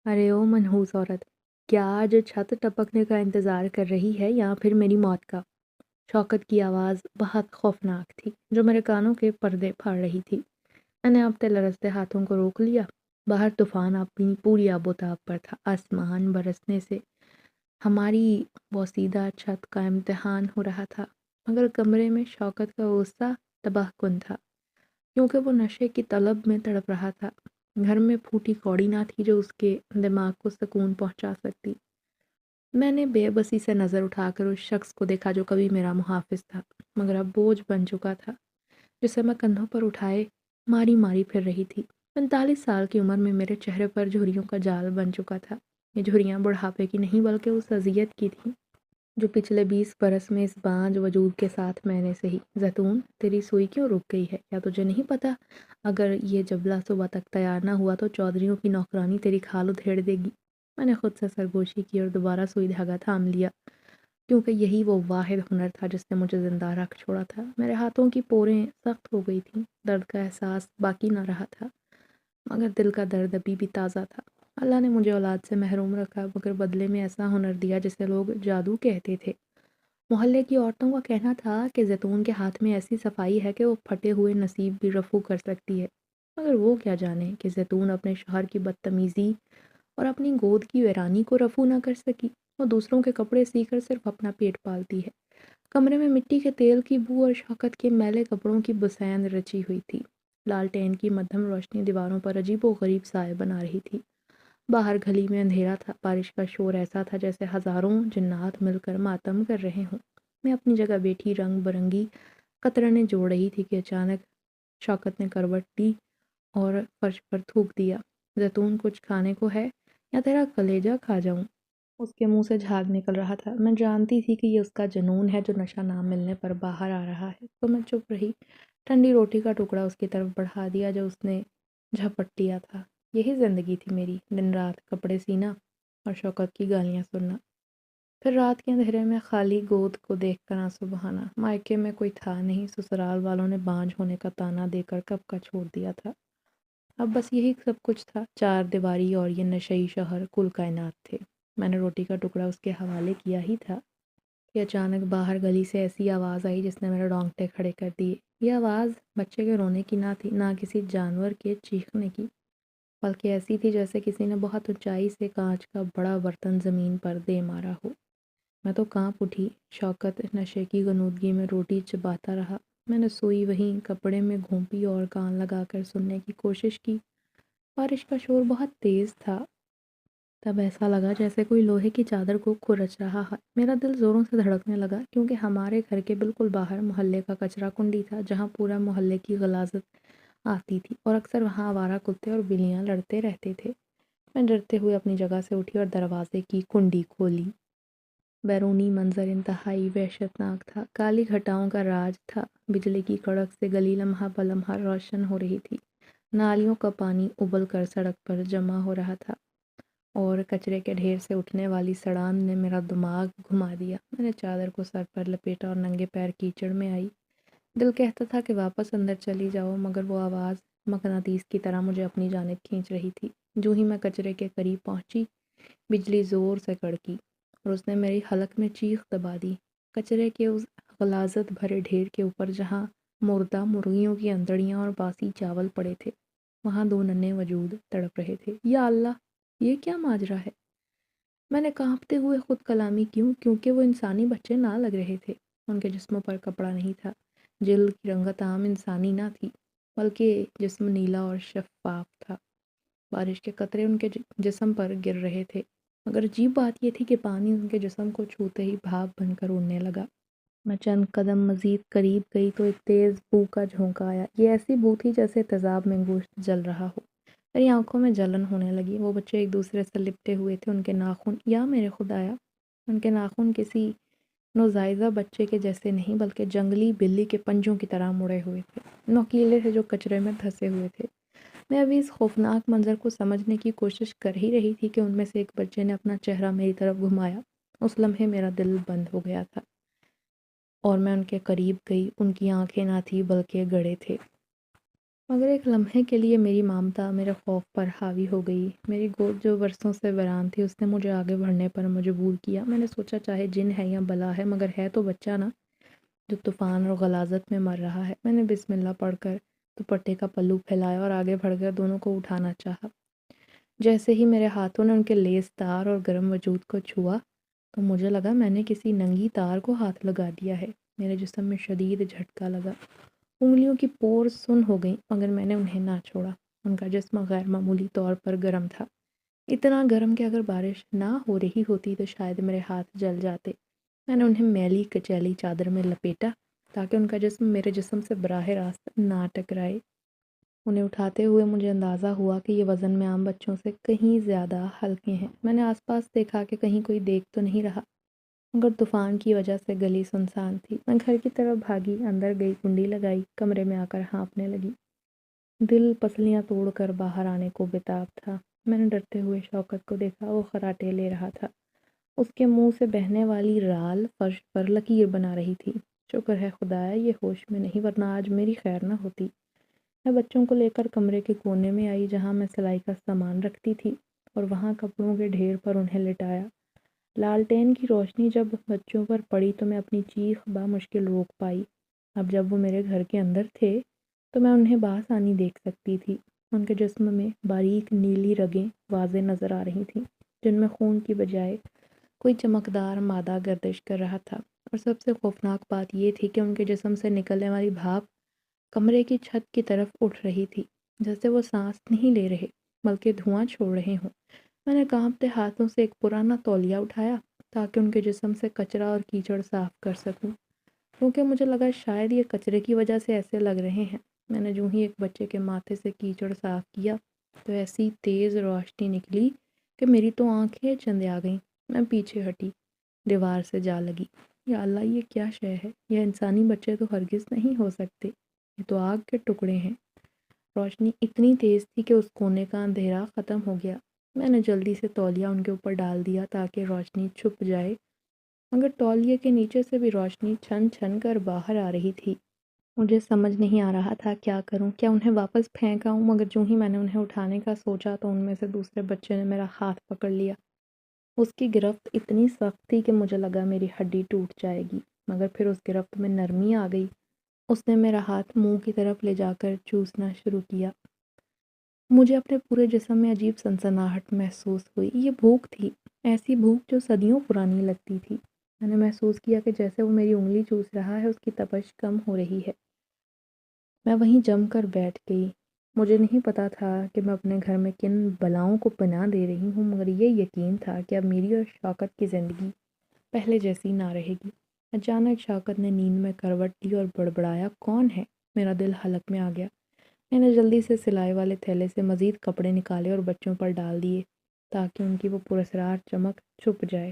ارے او منحوس عورت! کیا آج چھت ٹپکنے کا انتظار کر رہی ہے یا پھر میری موت کا؟ شوکت کی آواز بہت خوفناک تھی جو میرے کانوں کے پردے پھاڑ رہی تھی۔ میں نے اپنے لرزتے ہاتھوں کو روک لیا۔ باہر طوفان اپنی پوری آب و تاب پر تھا۔ آسمان برسنے سے ہماری بوسیدہ چھت کا امتحان ہو رہا تھا، مگر کمرے میں شوکت کا غصہ تباہ کن تھا کیونکہ وہ نشے کی طلب میں تڑپ رہا تھا۔ گھر میں پھوٹی کوڑی نہ تھی جو اس کے دماغ کو سکون پہنچا سکتی۔ میں نے بے بسی سے نظر اٹھا کر اس شخص کو دیکھا جو کبھی میرا محافظ تھا مگر اب بوجھ بن چکا تھا جسے میں کندھوں پر اٹھائے ماری ماری پھر رہی تھی۔ 45 سال کی عمر میں میرے چہرے پر جھریوں کا جال بن چکا تھا۔ یہ جھریاں بڑھاپے کی نہیں بلکہ اس اذیت کی تھیں جو پچھلے 20 برس میں اس بانج وجود کے ساتھ میں نے سہی۔ زیتون، تیری سوئی کیوں رک گئی ہے؟ کیا تجھے نہیں پتا اگر یہ جبلہ صبح تک تیار نہ ہوا تو چودھریوں کی نوکرانی تیری کھال ادھیڑ دے گی؟ میں نے خود سے سرگوشی کی اور دوبارہ سوئی دھاگا تھام لیا کیونکہ یہی وہ واحد ہنر تھا جس نے مجھے زندہ رکھ چھوڑا تھا۔ میرے ہاتھوں کی پوریں سخت ہو گئی تھیں، درد کا احساس باقی نہ رہا تھا مگر دل کا درد ابھی بھی تازہ تھا۔ اللہ نے مجھے اولاد سے محروم رکھا مگر بدلے میں ایسا ہنر دیا جسے لوگ جادو کہتے تھے۔ محلے کی عورتوں کا کہنا تھا کہ زیتون کے ہاتھ میں ایسی صفائی ہے کہ وہ پھٹے ہوئے نصیب بھی رفو کر سکتی ہے، مگر وہ کیا جانے کہ زیتون اپنے شوہر کی بدتمیزی اور اپنی گود کی ویرانی کو رفو نہ کر سکی۔ وہ دوسروں کے کپڑے سی کر صرف اپنا پیٹ پالتی ہے۔ کمرے میں مٹی کے تیل کی بو اور شوکت کے میلے کپڑوں کی بسیند رچی ہوئی تھی۔ لالٹین کی مدھم روشنی دیواروں پر عجیب و غریب سائے بنا رہی تھی۔ باہر گلی میں اندھیرا تھا، بارش کا شور ایسا تھا جیسے ہزاروں جنات مل کر ماتم کر رہے ہوں۔ میں اپنی جگہ بیٹھی رنگ برنگی قطرنیں جوڑ رہی تھی کہ اچانک شوکت نے کروٹ لی اور فرش پر تھوک دیا۔ زیتون، کچھ کھانے کو ہے یا تیرا کلیجہ کھا جاؤں؟ اس کے منہ سے جھاگ نکل رہا تھا۔ میں جانتی تھی کہ یہ اس کا جنون ہے جو نشہ نہ ملنے پر باہر آ رہا ہے، تو میں چپ رہی۔ ٹھنڈی روٹی کا ٹکڑا اس کی طرف بڑھا دیا جو اس نے جھپٹ لیا تھا۔ یہی زندگی تھی میری، دن رات کپڑے سینا اور شوکت کی گالیاں سننا، پھر رات کے اندھیرے میں خالی گود کو دیکھ کر آنسو بہانا۔ مائکے میں کوئی تھا نہیں، سسرال والوں نے بانجھ ہونے کا تانا دے کر کب کا چھوڑ دیا تھا۔ اب بس یہی سب کچھ تھا، چار دیواری اور یہ نشئی شوہر، کل کائنات تھے۔ میں نے روٹی کا ٹکڑا اس کے حوالے کیا ہی تھا کہ اچانک باہر گلی سے ایسی آواز آئی جس نے میرے رونگٹے کھڑے کر دیے۔ یہ آواز بچے کے رونے کی نہ تھی، نہ کسی جانور کے چیخنے کی، بلکہ ایسی تھی جیسے کسی نے بہت اونچائی سے کانچ کا بڑا برتن زمین پر دے مارا ہو۔ میں تو کانپ اٹھی۔ شوکت نشے کی غنودگی میں روٹی چباتا رہا۔ میں نے سوئی وہیں کپڑے میں گھونپی اور کان لگا کر سننے کی کوشش کی۔ بارش کا شور بہت تیز تھا، تب ایسا لگا جیسے کوئی لوہے کی چادر کو کھرچ رہا ہے۔ میرا دل زوروں سے دھڑکنے لگا کیونکہ ہمارے گھر کے بالکل باہر محلے کا کچرا کنڈی تھا جہاں پورا محلے کی غلاظت آتی تھی اور اکثر وہاں آوارہ کتے اور بلیاں لڑتے رہتے تھے۔ میں ڈرتے ہوئے اپنی جگہ سے اٹھی اور دروازے کی کنڈی کھولی۔ بیرونی منظر انتہائی وحشتناک تھا، کالی گھٹاؤں کا راج تھا۔ بجلی کی کڑک سے گلی لمحہ بلمحہ روشن ہو رہی تھی۔ نالیوں کا پانی ابل کر سڑک پر جمع ہو رہا تھا اور کچرے کے ڈھیر سے اٹھنے والی سڑان نے میرا دماغ گھما دیا۔ میں نے چادر کو سر پر لپیٹا اور ننگے پیر کیچڑ میں آئی۔ دل کہتا تھا کہ واپس اندر چلی جاؤ مگر وہ آواز مقناطیس کی طرح مجھے اپنی جانب کھینچ رہی تھی۔ جو ہی میں کچرے کے قریب پہنچی، بجلی زور سے کڑکی اور اس نے میری حلق میں چیخ دبا دی۔ کچرے کے اس غلاظت بھرے ڈھیر کے اوپر جہاں مردہ مرغیوں کی انتڑیاں اور باسی چاول پڑے تھے، وہاں دو ننھے وجود تڑپ رہے تھے۔ یا اللہ! یہ کیا ماجرا ہے؟ میں نے کانپتے ہوئے خود کلامی کیونکہ وہ انسانی بچے نہ لگ رہے تھے۔ ان کے جسموں پر کپڑا نہیں تھا، جلد کی رنگت عام انسانی نہ تھی بلکہ جسم نیلا اور شفاف تھا۔ بارش کے قطرے ان کے جسم پر گر رہے تھے مگر عجیب بات یہ تھی کہ پانی ان کے جسم کو چھوتے ہی بھاپ بن کر اڑنے لگا۔ میں چند قدم مزید قریب گئی تو ایک تیز بو کا جھونکا آیا۔ یہ ایسی بو تھی جیسے تیزاب میں گوشت جل رہا ہو۔ میری آنکھوں میں جلن ہونے لگی۔ وہ بچے ایک دوسرے سے لپٹے ہوئے تھے، ان کے ناخن، یا میرے خدایا، ان کے ناخن کسی نوزائیدہ بچے کے جیسے نہیں بلکہ جنگلی بلی کے پنجوں کی طرح مڑے ہوئے تھے، نوکیلے تھے جو کچرے میں دھسے ہوئے تھے۔ میں ابھی اس خوفناک منظر کو سمجھنے کی کوشش کر ہی رہی تھی کہ ان میں سے ایک بچے نے اپنا چہرہ میری طرف گھمایا۔ اس لمحے میرا دل بند ہو گیا تھا اور میں ان کے قریب گئی۔ ان کی آنکھیں نہ تھی بلکہ گڑھے تھے۔ مگر ایک لمحے کے لیے میری ممتا میرے خوف پر حاوی ہو گئی۔ میری گود جو برسوں سے ویران تھی، اس نے مجھے آگے بڑھنے پر مجبور کیا۔ میں نے سوچا چاہے جن ہے یا بلا ہے، مگر ہے تو بچہ نا، جو طوفان اور غلاظت میں مر رہا ہے۔ میں نے بسم اللہ پڑھ کر دوپٹے کا پلو پھیلایا اور آگے بڑھ کر دونوں کو اٹھانا چاہا۔ جیسے ہی میرے ہاتھوں نے ان کے لیس تار اور گرم وجود کو چھوا تو مجھے لگا میں نے کسی ننگی تار کو ہاتھ لگا دیا ہے۔ میرے جسم میں شدید جھٹکا لگا، انگلیوں کی پور سن ہو گئیں، مگر میں نے انہیں نہ چھوڑا۔ ان کا جسم غیر معمولی طور پر گرم تھا، اتنا گرم کہ اگر بارش نہ ہو رہی ہوتی تو شاید میرے ہاتھ جل جاتے۔ میں نے انہیں میلی کچیلی چادر میں لپیٹا تاکہ ان کا جسم میرے جسم سے براہ راست نہ ٹکرائے۔ انہیں اٹھاتے ہوئے مجھے اندازہ ہوا کہ یہ وزن میں عام بچوں سے کہیں زیادہ ہلکے ہیں۔ میں نے آس پاس دیکھا کہ کہیں کوئی دیکھ تو نہیں رہا، مگر طوفان کی وجہ سے گلی سنسان تھی۔ میں گھر کی طرف بھاگی، اندر گئی، کنڈی لگائی، کمرے میں آ کر ہانپنے لگی۔ دل پسلیاں توڑ کر باہر آنے کو بےتاب تھا۔ میں نے ڈرتے ہوئے شوکت کو دیکھا، وہ خراٹے لے رہا تھا۔ اس کے منہ سے بہنے والی رال فرش پر لکیر بنا رہی تھی۔ شکر ہے خدایا یہ ہوش میں نہیں، ورنہ آج میری خیر نہ ہوتی۔ میں بچوں کو لے کر کمرے کے کونے میں آئی جہاں میں سلائی کا سامان رکھتی تھی، اور وہاں کپڑوں کے ڈھیر پر انہیں لٹایا۔ لالٹین کی روشنی جب بچوں پر پڑی تو میں اپنی چیخ بامشکل روک پائی۔ اب جب وہ میرے گھر کے اندر تھے تو میں انہیں بآسانی دیکھ سکتی تھی۔ ان کے جسم میں باریک نیلی رگیں واضح نظر آ رہی تھیں، جن میں خون کی بجائے کوئی چمکدار مادہ گردش کر رہا تھا، اور سب سے خوفناک بات یہ تھی کہ ان کے جسم سے نکلنے والی بھاپ کمرے کی چھت کی طرف اٹھ رہی تھی، جیسے وہ سانس نہیں لے رہے بلکہ دھواں چھوڑ رہے ہوں۔ میں نے کانپتے ہاتھوں سے ایک پرانا تولیہ اٹھایا تاکہ ان کے جسم سے کچرا اور کیچڑ صاف کر سکوں، کیونکہ مجھے لگا شاید یہ کچرے کی وجہ سے ایسے لگ رہے ہیں۔ میں نے جو ہی ایک بچے کے ماتھے سے کیچڑ صاف کیا تو ایسی تیز روشنی نکلی کہ میری تو آنکھیں چندے آ گئیں۔ میں پیچھے ہٹی، دیوار سے جا لگی۔ یا اللہ، یہ کیا شے ہے؟ یہ انسانی بچے تو ہرگز نہیں ہو سکتے، یہ تو آگ کے ٹکڑے ہیں۔ روشنی اتنی تیز تھی کہ اس کونے کا اندھیرا ختم ہو گیا۔ میں نے جلدی سے تولیہ ان کے اوپر ڈال دیا تاکہ روشنی چھپ جائے، مگر تولیے کے نیچے سے بھی روشنی چھن چھن کر باہر آ رہی تھی۔ مجھے سمجھ نہیں آ رہا تھا کیا کروں، کیا انہیں واپس پھینکاؤں، مگر جو ہی میں نے انہیں اٹھانے کا سوچا تو ان میں سے دوسرے بچے نے میرا ہاتھ پکڑ لیا۔ اس کی گرفت اتنی سخت تھی کہ مجھے لگا میری ہڈی ٹوٹ جائے گی، مگر پھر اس گرفت میں نرمی آ گئی۔ اس نے میرا ہاتھ منہ کی طرف لے جا کر چوسنا شروع کیا۔ مجھے اپنے پورے جسم میں عجیب سنسناہٹ محسوس ہوئی۔ یہ بھوک تھی، ایسی بھوک جو صدیوں پرانی لگتی تھی۔ میں نے محسوس کیا کہ جیسے وہ میری انگلی چوس رہا ہے، اس کی تپش کم ہو رہی ہے۔ میں وہیں جم کر بیٹھ گئی۔ مجھے نہیں پتا تھا کہ میں اپنے گھر میں کن بلاؤں کو پناہ دے رہی ہوں، مگر یہ یقین تھا کہ اب میری اور شوکت کی زندگی پہلے جیسی نہ رہے گی۔ اچانک شوکت نے نیند میں کروٹ لی اور بڑبڑایا، کون ہے؟ میرا دل حلق میں آ گیا۔ میں نے جلدی سے سلائی والے تھیلے سے مزید کپڑے نکالے اور بچوں پر ڈال دیے تاکہ ان کی وہ پراسرار چمک چھپ جائے۔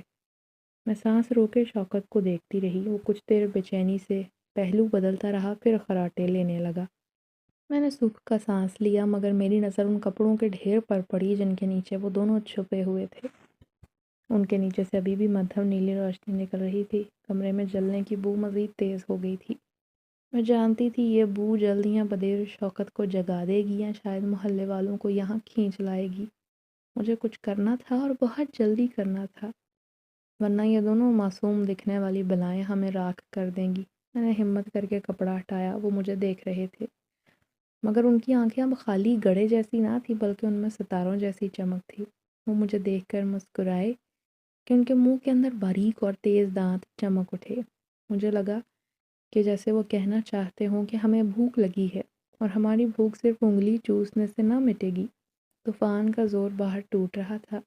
میں سانس روکے شوکت کو دیکھتی رہی۔ وہ کچھ دیر بے چینی سے پہلو بدلتا رہا، پھر خراٹے لینے لگا۔ میں نے سکھ کا سانس لیا، مگر میری نظر ان کپڑوں کے ڈھیر پر پڑی جن کے نیچے وہ دونوں چھپے ہوئے تھے۔ ان کے نیچے سے ابھی بھی مدھم نیلی روشنی نکل رہی تھی۔ کمرے میں جلنے کی بو مزید تیز ہو گئی تھی۔ میں جانتی تھی یہ بو جلد یا بدیر شوکت کو جگا دے گی یا شاید محلے والوں کو یہاں کھینچ لائے گی۔ مجھے کچھ کرنا تھا اور بہت جلدی کرنا تھا، ورنہ یہ دونوں معصوم دکھنے والی بلائیں ہمیں راکھ کر دیں گی۔ میں نے ہمت کر کے کپڑا ہٹایا۔ وہ مجھے دیکھ رہے تھے، مگر ان کی آنکھیں اب خالی گڑھے جیسی نہ تھی بلکہ ان میں ستاروں جیسی چمک تھی۔ وہ مجھے دیکھ کر مسکرائے کہ ان کے منہ کے اندر باریک اور تیز دانت چمک اٹھے۔ مجھے لگا کہ جیسے وہ کہنا چاہتے ہوں کہ ہمیں بھوک لگی ہے، اور ہماری بھوک صرف انگلی چوسنے سے نہ مٹے گی۔ طوفان کا زور باہر ٹوٹ رہا تھا۔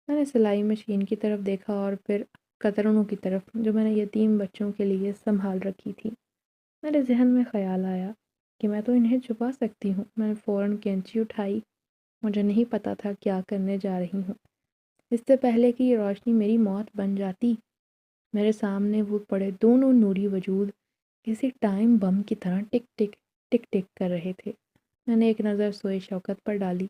میں نے سلائی مشین کی طرف دیکھا اور پھر قطرنوں کی طرف جو میں نے یتیم بچوں کے لیے سنبھال رکھی تھی۔ میرے ذہن میں خیال آیا کہ میں تو انہیں چھپا سکتی ہوں۔ میں نے فوراً کینچی اٹھائی۔ مجھے نہیں پتا تھا کیا کرنے جا رہی ہوں۔ اس سے پہلے کہ یہ روشنی میری موت بن جاتی، میرے سامنے وہ پڑے دونوں نوری وجود کسی ٹائم بم کی طرح ٹک ٹک ٹک ٹک کر رہے تھے۔ میں نے ایک نظر سوئے شوکت پر ڈالی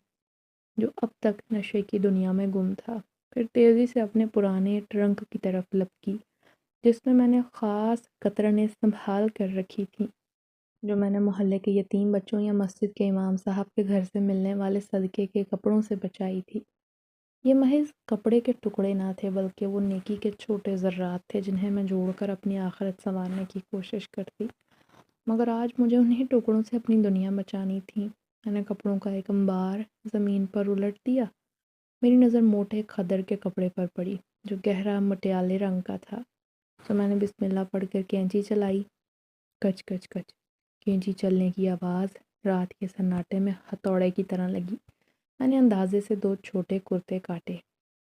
جو اب تک نشے کی دنیا میں گم تھا، پھر تیزی سے اپنے پرانے ٹرنک کی طرف لپکی جس میں نے خاص قطرنیں سنبھال کر رکھی تھیں۔ جو میں نے محلے کے یتیم بچوں یا مسجد کے امام صاحب کے گھر سے ملنے والے صدقے کے کپڑوں سے بچائی تھی۔ یہ محض کپڑے کے ٹکڑے نہ تھے بلکہ وہ نیکی کے چھوٹے ذرات تھے جنہیں میں جوڑ کر اپنی آخرت سنوارنے کی کوشش کرتی، مگر آج مجھے انہیں ٹکڑوں سے اپنی دنیا بچانی تھی۔ میں نے کپڑوں کا ایک انبار زمین پر الٹ دیا۔ میری نظر موٹے کھدر کے کپڑے پر پڑی جو گہرا مٹیالے رنگ کا تھا، تو میں نے بسم اللہ پڑھ کر کینچی چلائی۔ کچ کچ کچ کینچی چلنے کی آواز رات کے سناٹے میں ہتھوڑے کی طرح لگی۔ میں نے اندازے سے 2 چھوٹے کرتے کاٹے۔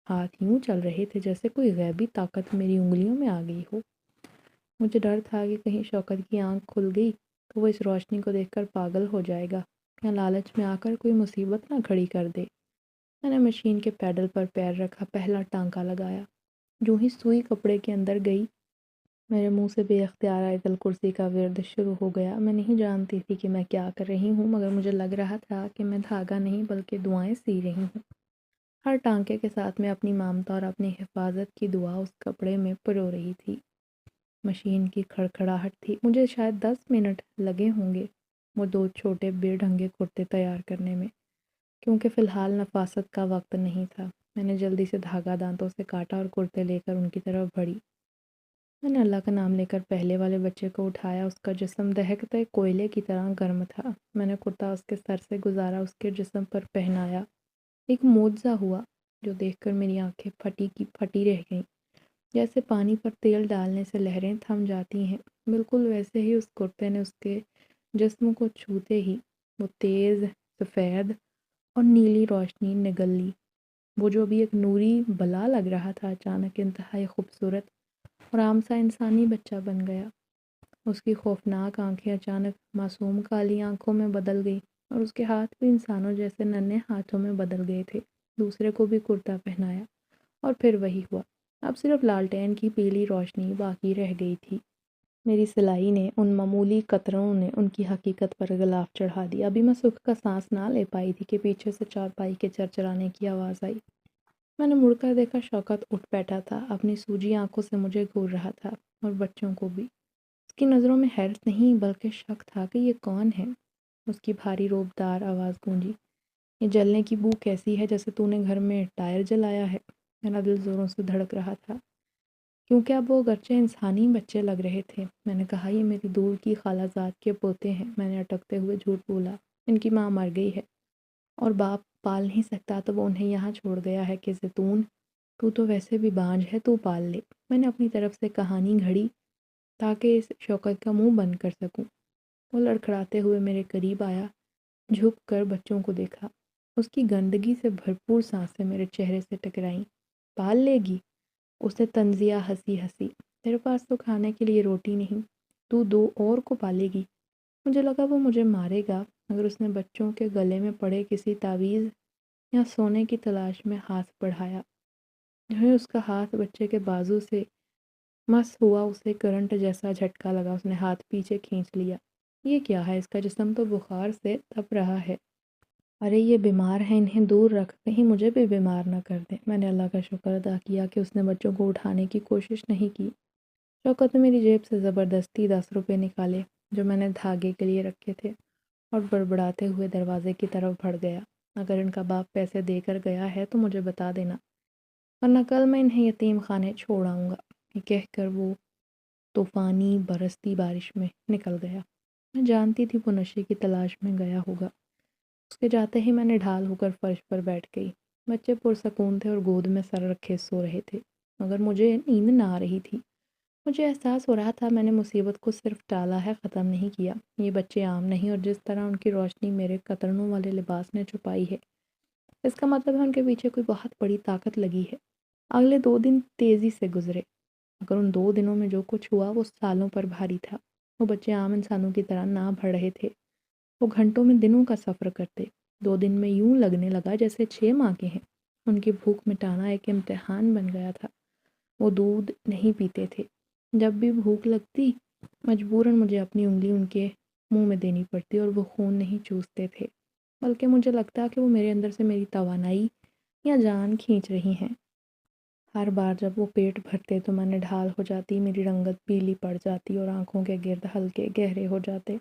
ہاتھ یوں چل رہے تھے جیسے کوئی غیبی طاقت میری انگلیوں میں آ گئی ہو۔ مجھے ڈر تھا کہ کہیں شوکت کی آنکھ کھل گئی تو وہ اس روشنی کو دیکھ کر پاگل ہو جائے گا یا لالچ میں آ کر کوئی مصیبت نہ کھڑی کر دے۔ میں نے مشین کے پیڈل پر پیر رکھا، پہلا ٹانکا لگایا۔ جو ہی سوئی کپڑے کے اندر گئی، میرے منہ سے بے اختیار آیت الکرسی کا ورد شروع ہو گیا۔ میں نہیں جانتی تھی کہ میں کیا کر رہی ہوں، مگر مجھے لگ رہا تھا کہ میں دھاگا نہیں بلکہ دعائیں سی رہی ہوں۔ ہر ٹانکے کے ساتھ میں اپنی مامتا اور اپنی حفاظت کی دعا اس کپڑے میں پرو رہی تھی۔ مشین کی کھڑکھڑاہٹ تھی۔ مجھے شاید 10 منٹ لگے ہوں گے وہ 2 چھوٹے بے ڈھنگے کرتے تیار کرنے میں، کیونکہ فی الحال نفاست کا وقت نہیں تھا۔ میں نے جلدی سے دھاگا دانتوں سے کاٹا اور کرتے لے کر ان کی طرف بڑھی۔ میں نے اللہ کا نام لے کر پہلے والے بچے کو اٹھایا۔ اس کا جسم دہکتے کوئلے کی طرح گرم تھا۔ میں نے کرتا اس کے سر سے گزارا، اس کے جسم پر پہنایا۔ ایک معجزہ ہوا جو دیکھ کر میری آنکھیں پھٹی کی پھٹی رہ گئیں۔ جیسے پانی پر تیل ڈالنے سے لہریں تھم جاتی ہیں، بالکل ویسے ہی اس کرتے نے اس کے جسم کو چھوتے ہی وہ تیز سفید اور نیلی روشنی نگل لی۔ وہ جو ابھی ایک نوری بلا لگ رہا تھا اچانک انتہائی خوبصورت اور عام سا انسانی بچہ بن گیا۔ اس کی خوفناک آنکھیں اچانک معصوم کالی آنکھوں میں بدل گئی اور اس کے ہاتھ بھی انسانوں جیسے ننھے ہاتھوں میں بدل گئے تھے۔ دوسرے کو بھی کرتا پہنایا اور پھر وہی ہوا۔ اب صرف لالٹین کی پیلی روشنی باقی رہ گئی تھی۔ میری سلائی نے، ان معمولی قطروں نے ان کی حقیقت پر غلاف چڑھا دیا۔ ابھی میں سکھ کا سانس نہ لے پائی تھی کہ پیچھے سے چارپائی کے چرچرانے کی آواز آئی۔ میں نے مڑ کر دیکھا، شوکت اٹھ بیٹھا تھا، اپنی سوجی آنکھوں سے مجھے گھور رہا تھا اور بچوں کو بھی۔ اس کی نظروں میں حیرت نہیں بلکہ شک تھا کہ یہ کون ہے۔ اس کی بھاری روبدار آواز گونجی، یہ جلنے کی بو کیسی ہے، جیسے تو نے گھر میں ٹائر جلایا ہے۔ میرا دل زوروں سے دھڑک رہا تھا کیونکہ اب وہ اگرچہ انسانی بچے لگ رہے تھے۔ میں نے کہا، یہ میری دور کی خالہ زاد کے پوتے ہیں۔ میں نے اٹکتے ہوئے جھوٹ بولا، ان کی ماں مر گئی ہے اور باپ پال نہیں سکتا تو وہ انہیں یہاں چھوڑ گیا ہے کہ زیتون تو ویسے بھی بانجھ ہے، تو پال لے۔ میں نے اپنی طرف سے کہانی گھڑی تاکہ اس شوکت کا منہ بند کر سکوں۔ وہ لڑکھڑاتے ہوئے میرے قریب آیا، جھک کر بچوں کو دیکھا۔ اس کی گندگی سے بھرپور سانسیں میرے چہرے سے ٹکرائیں۔ پال لے گی؟ اسے طنزیہ ہنسی ہنسی، تیرے پاس تو کھانے کے لیے روٹی نہیں، تو 2 اور کو پالے گی؟ مجھے لگا وہ مجھے مارے گا، مگر اس نے بچوں کے گلے میں پڑے کسی تعویذ یا سونے کی تلاش میں ہاتھ بڑھایا۔ جو ہی اس کا ہاتھ بچے کے بازو سے مس ہوا، اسے کرنٹ جیسا جھٹکا لگا۔ اس نے ہاتھ پیچھے کھینچ لیا۔ یہ کیا ہے؟ اس کا جسم تو بخار سے تپ رہا ہے۔ ارے یہ بیمار ہیں، انہیں دور رکھ، کہیں مجھے بھی بیمار نہ کر دیں۔ میں نے اللہ کا شکر ادا کیا کہ اس نے بچوں کو اٹھانے کی کوشش نہیں کی۔ شوکت نے میری جیب سے زبردستی 10 روپے نکالے جو میں نے دھاگے کے لیے رکھے تھے اور بڑبڑاتے ہوئے دروازے کی طرف بڑھ گیا۔ اگر ان کا باپ پیسے دے کر گیا ہے تو مجھے بتا دینا، ورنہ کل میں انہیں یتیم خانے چھوڑ آؤں گا۔ یہ کہہ کر وہ طوفانی برستی بارش میں نکل گیا۔ میں جانتی تھی وہ نشے کی تلاش میں گیا ہوگا۔ اس کے جاتے ہی میں نے ڈھال ہو کر فرش پر بیٹھ گئی۔ بچے پرسکون تھے اور گود میں سر رکھے سو رہے تھے، مگر مجھے نیند نہ آ رہی تھی۔ مجھے احساس ہو رہا تھا میں نے مصیبت کو صرف ٹالا ہے، ختم نہیں کیا۔ یہ بچے عام نہیں، اور جس طرح ان کی روشنی میرے قطرنوں والے لباس نے چھپائی ہے، اس کا مطلب ہے ان کے پیچھے کوئی بہت بڑی طاقت لگی ہے۔ اگلے 2 دن تیزی سے گزرے، مگر ان 2 دنوں میں جو کچھ ہوا وہ سالوں پر بھاری تھا۔ وہ بچے عام انسانوں کی طرح نہ بڑھ رہے تھے، وہ گھنٹوں میں دنوں کا سفر کرتے۔ 2 دن میں یوں لگنے لگا جیسے 6 ماہ کے ہیں۔ ان کی بھوک مٹانا ایک امتحان بن گیا تھا۔ وہ دودھ نہیں پیتے تھے۔ جب بھی بھوک لگتی، مجبوراً مجھے اپنی انگلی ان کے منہ میں دینی پڑتی اور وہ خون نہیں چوستے تھے، بلکہ مجھے لگتا کہ وہ میرے اندر سے میری توانائی یا جان کھینچ رہی ہیں۔ ہر بار جب وہ پیٹ بھرتے تو میں نے ڈھال ہو جاتی، میری رنگت پیلی پڑ جاتی اور آنکھوں کے گرد ہلکے گہرے ہو جاتے۔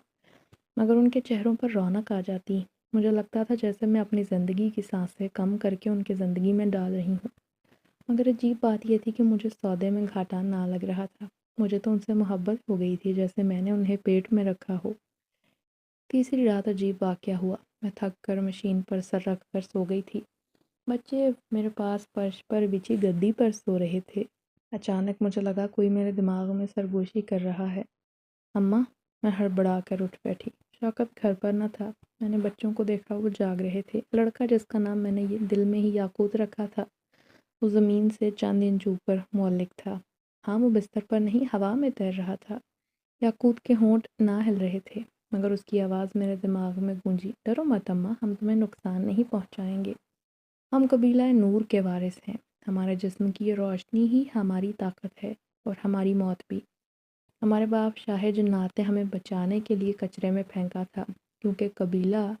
مگر ان کے چہروں پر رونق آ جاتی۔ مجھے لگتا تھا جیسے میں اپنی زندگی کی سانسیں کم کر کے ان کی زندگی میں ڈال رہی ہوں۔ مگر عجیب بات یہ تھی کہ مجھے سودے میں گھاٹا نہ لگ رہا تھا۔ مجھے تو ان سے محبت ہو گئی تھی، جیسے میں نے انہیں پیٹ میں رکھا ہو۔ تیسری رات عجیب واقعہ ہوا۔ میں تھک کر مشین پر سر رکھ کر سو گئی تھی۔ بچے میرے پاس فرش پر بچھی گدی پر سو رہے تھے۔ اچانک مجھے لگا کوئی میرے دماغ میں سرگوشی کر رہا ہے۔ اماں، میں ہڑبڑا کر اٹھ بیٹھی۔ شوکت گھر پر نہ تھا۔ میں نے بچوں کو دیکھا، وہ جاگ رہے تھے۔ لڑکا جس کا نام میں نے دل میں ہی یاقوت رکھا تھا، وہ زمین سے چند انچ اوپر معلق تھا۔ ہاں، وہ بستر پر نہیں، ہوا میں تیر رہا تھا۔ یاقوت کے ہونٹ نہ ہل رہے تھے، مگر اس کی آواز میرے دماغ میں گونجی، ڈرو مت اماں، ہم تمہیں نقصان نہیں پہنچائیں گے۔ ہم قبیلہ نور کے وارث ہیں۔ ہمارے جسم کی یہ روشنی ہی ہماری طاقت ہے اور ہماری موت بھی۔ ہمارے باپ شاہ جنات نے ہمیں بچانے کے لیے کچرے میں پھینکا تھا، کیونکہ قبیلہ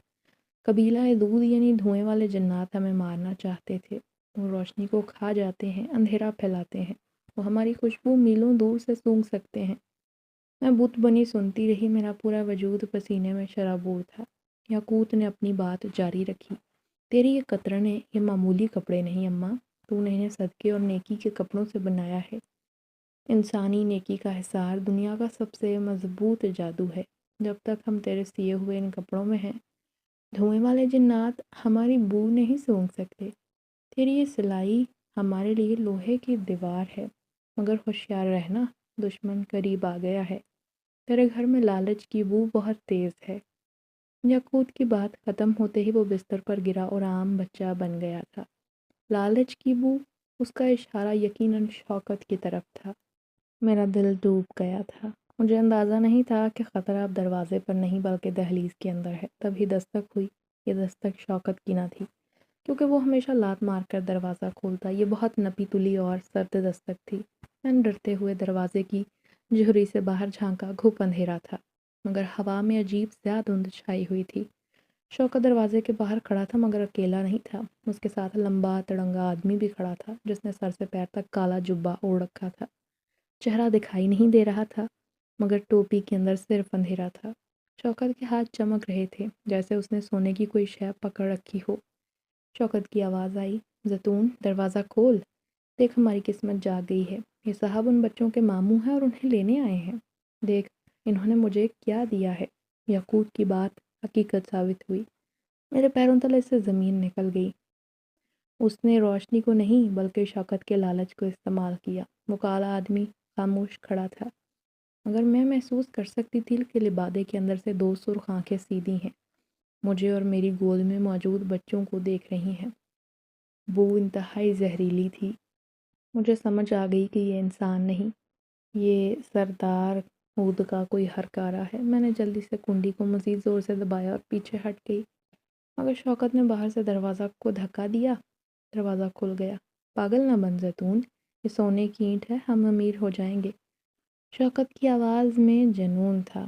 دودھ یعنی دھوئیں والے جنات ہمیں مارنا چاہتے تھے۔ وہ روشنی کو کھا جاتے ہیں، اندھیرا پھیلاتے ہیں۔ وہ ہماری خوشبو میلوں دور سے سونگھ سکتے ہیں۔ میں بت بنی سنتی رہی، میرا پورا وجود پسینے میں شرابور تھا۔ یاقوت نے اپنی بات جاری رکھی، تیری یہ قطرنیں یہ معمولی کپڑے نہیں اماں، تو نے انہیں صدقے اور نیکی کے کپڑوں سے بنایا ہے۔ انسانی نیکی کا حصار دنیا کا سب سے مضبوط جادو ہے۔ جب تک ہم تیرے سیے ہوئے ان کپڑوں میں ہیں، دھوئیں والے جنات ہماری بو نہیں سونگھ سکتے۔ تیری یہ سلائی ہمارے لیے لوہے کی دیوار ہے، مگر ہوشیار رہنا، دشمن قریب آ گیا ہے۔ تیرے گھر میں لالچ کی بو بہت تیز ہے۔ یاقوت کی بات ختم ہوتے ہی وہ بستر پر گرا اور عام بچہ بن گیا تھا۔ لالچ کی بو، اس کا اشارہ یقیناً شوکت کی طرف تھا۔ میرا دل ڈوب گیا تھا۔ مجھے اندازہ نہیں تھا کہ خطرہ اب دروازے پر نہیں بلکہ دہلیز کے اندر ہے۔ تبھی دستک ہوئی۔ یہ دستک شوکت کی نہ تھی، کیونکہ وہ ہمیشہ لات مار کر دروازہ کھولتا۔ یہ بہت نپی تلی اور سرد دستک تھی۔ میں نے ڈرتے ہوئے دروازے کی جھری سے باہر جھانکا۔ گھپ اندھیرا تھا، مگر ہوا میں عجیب سیاہ دھند چھائی ہوئی تھی۔ شوکت دروازے کے باہر کھڑا تھا، مگر اکیلا نہیں تھا۔ اس کے ساتھ لمبا تڑنگا آدمی بھی کھڑا تھا، جس نے سر سے پیر تک کالا جبہ اوڑھ رکھا تھا۔ چہرہ دکھائی نہیں دے رہا تھا، مگر ٹوپی کے اندر صرف اندھیرا تھا۔ شوکت کے ہاتھ چمک رہے تھے، جیسے اس نے سونے کی کوئی شے پکڑ رکھی ہو۔ شوکت کی آواز آئی، زیتون، دروازہ کھول، دیکھ ہماری قسمت جاگ گئی ہے۔ یہ صاحب ان بچوں کے ماموں ہیں اور انہیں لینے آئے ہیں۔ دیکھ انہوں نے مجھے کیا دیا ہے۔ یاقوت کی بات حقیقت ثابت ہوئی۔ میرے پیروں تلے سے زمین نکل گئی۔ اس نے روشنی کو نہیں بلکہ شوکت کے لالچ کو استعمال کیا۔ وہ کالا آدمی خاموش کھڑا تھا، مگر میں محسوس کر سکتی تھی کہ لبادے کے اندر سے دو سرخ آنکھیں سیدھی ہیں، مجھے اور میری گود میں موجود بچوں کو دیکھ رہی ہیں۔ بو انتہائی زہریلی تھی۔ مجھے سمجھ آ گئی کہ یہ انسان نہیں، یہ سردار ہود کا کوئی ہرکارہ ہے۔ میں نے جلدی سے کنڈی کو مزید زور سے دبایا اور پیچھے ہٹ گئی، مگر شوکت نے باہر سے دروازہ کو دھکا دیا۔ دروازہ کھل گیا۔ پاگل نہ بن زیتون، یہ سونے کی اینٹ ہے، ہم امیر ہو جائیں گے۔ شوکت کی آواز میں جنون تھا۔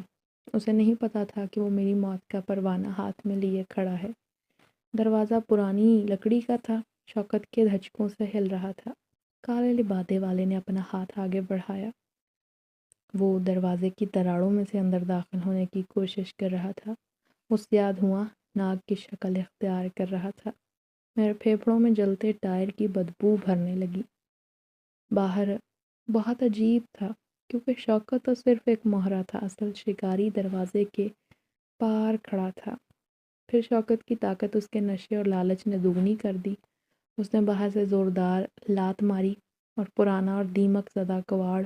اسے نہیں پتا تھا کہ وہ میری موت کا پروانہ ہاتھ میں لیے کھڑا ہے۔ دروازہ پرانی لکڑی کا تھا، شوکت کے دھچکوں سے ہل رہا تھا۔ کالے لبادے والے نے اپنا ہاتھ آگے بڑھایا۔ وہ دروازے کی دراڑوں میں سے اندر داخل ہونے کی کوشش کر رہا تھا۔ وہ سیاہ دھواں ناگ کی شکل اختیار کر رہا تھا۔ میرے پھیپھڑوں میں جلتے ٹائر کی بدبو بھرنے لگی۔ باہر بہت عجیب تھا، کیونکہ شوکت تو صرف ایک مہرہ تھا، اصل شکاری دروازے کے پار کھڑا تھا۔ پھر شوکت کی طاقت اس کے نشے اور لالچ نے دگنی کر دی۔ اس نے باہر سے زوردار لات ماری اور پرانا اور دیمک زدہ کواڑ